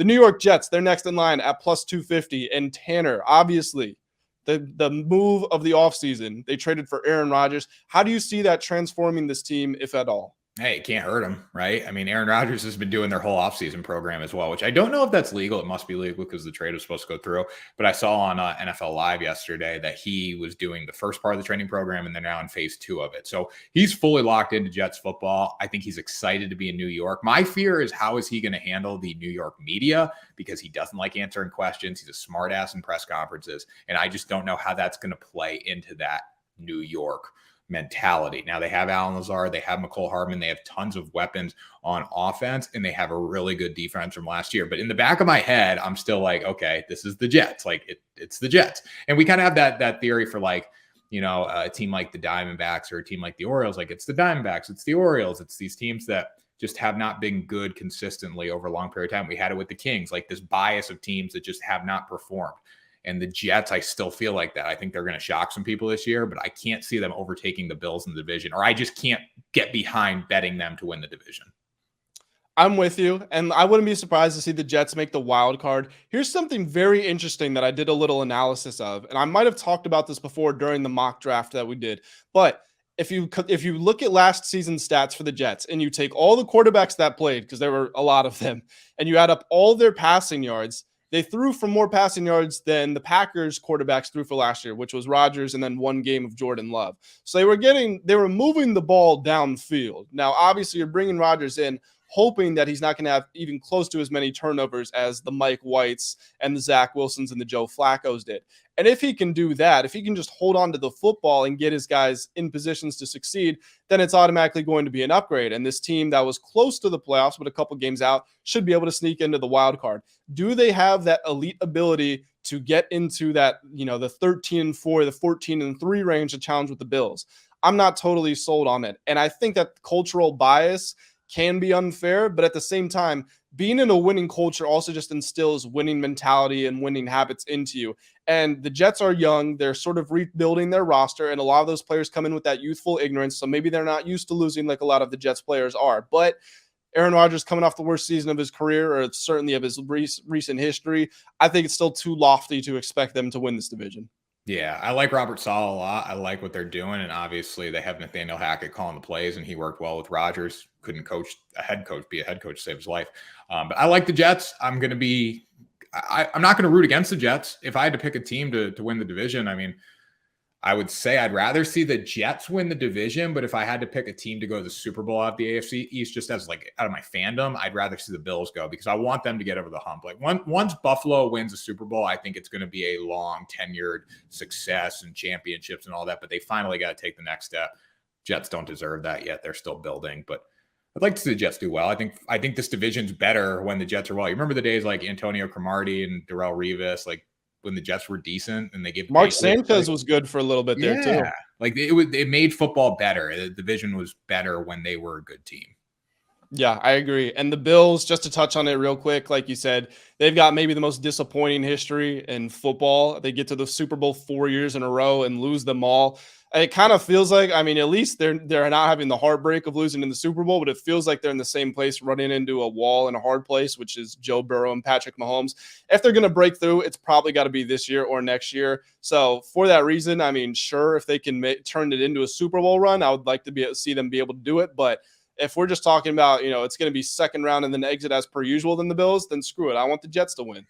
The New York Jets, they're next in line at plus 250. And Tanner, obviously, the move of the offseason, they traded for Aaron Rodgers. How do you see that transforming this team, if at all? Hey, it can't hurt him, right? I mean, Aaron Rodgers has been doing their whole offseason program as well, which I don't know if that's legal. It must be legal because the trade was supposed to go through. But I saw on NFL Live yesterday that he was doing the first part of the training program, and they're now in phase 2 of it. So he's fully locked into Jets football. I think he's excited to be in New York. My fear is, how is he going to handle the New York media? Because he doesn't like answering questions. He's a smart ass in press conferences. And I just don't know how that's going to play into that New York mentality. Now they have Alan Lazard, they have McCole Hardman, they have tons of weapons on offense, and they have a really good defense from last year. But in the back of my head, I'm still like, okay, this is the Jets. Like it's the Jets. And we kind of have that theory for, like, you know, a team like the Diamondbacks or a team like the Orioles. Like, it's the Diamondbacks, it's the Orioles, it's these teams that just have not been good consistently over a long period of time. We had it with the Kings, like this bias of teams that just have not performed. And the Jets, I still feel like that. I think they're going to shock some people this year, but I can't see them overtaking the Bills in the division, or I just can't get behind betting them to win the division. I'm with you, and I wouldn't be surprised to see the Jets make the wild card. Here's something very interesting that I did a little analysis of, and I might have talked about this before during the mock draft that we did, but if you look at last season's stats for the Jets and you take all the quarterbacks that played, because there were a lot of them, and you add up all their passing yards, they threw for more passing yards than the Packers quarterbacks threw for last year, which was Rodgers and then one game of Jordan Love. So they were moving the ball downfield. Now, obviously, you're bringing Rodgers in, hoping that he's not going to have even close to as many turnovers as the Mike Whites and the Zach Wilsons and the Joe Flaccos did. And if he can do that, if he can just hold on to the football and get his guys in positions to succeed, then it's automatically going to be an upgrade. And this team that was close to the playoffs, but a couple games out, should be able to sneak into the wild card. Do they have that elite ability to get into that, you know, the 13-4, the 14-3 range to challenge with the Bills? I'm not totally sold on it. And I think that cultural bias can be unfair, but at the same time, being in a winning culture also just instills winning mentality and winning habits into you. And the Jets are young. They're sort of rebuilding their roster, and a lot of those players come in with that youthful ignorance. So maybe they're not used to losing like a lot of the Jets players are. But Aaron Rodgers coming off the worst season of his career, or certainly of his recent history, I think it's still too lofty to expect them to win this division. Yeah, I like Robert Saleh a lot. I like what they're doing. And obviously they have Nathaniel Hackett calling the plays, and he worked well with Rodgers. Couldn't be a head coach to save his life. But I like the Jets. I'm not going to root against the Jets. If I had to pick a team to win the division, I mean, I would say I'd rather see the Jets win the division, but if I had to pick a team to go to the Super Bowl out of the AFC East, just as like out of my fandom, I'd rather see the Bills go, because I want them to get over the hump. Like once Buffalo wins the Super Bowl, I think it's going to be a long tenured success and championships and all that, but they finally got to take the next step. Jets don't deserve that yet. They're still building, but I'd like to see the Jets do well. I think this division's better when the Jets are well. You remember the days like Antonio Cromartie and Darrelle Revis, like when the Jets were decent and they gave Mark Sanchez was good for a little bit there too. Like it made football better. The division was better when they were a good team. Yeah, I agree. And the Bills, just to touch on it real quick, like you said, they've got maybe the most disappointing history in football. They get to the Super Bowl 4 years in a row and lose them all. It kind of feels like, I mean, at least they're not having the heartbreak of losing in the Super Bowl, but it feels like they're in the same place, running into a wall in a hard place, which is Joe Burrow and Patrick Mahomes. If they're going to break through, it's probably got to be this year or next year. So for that reason, I mean, sure, if they can turn it into a Super Bowl run, I would like to see them be able to do it. But if we're just talking about, you know, it's going to be second round and then exit as per usual than the Bills, then screw it. I want the Jets to win.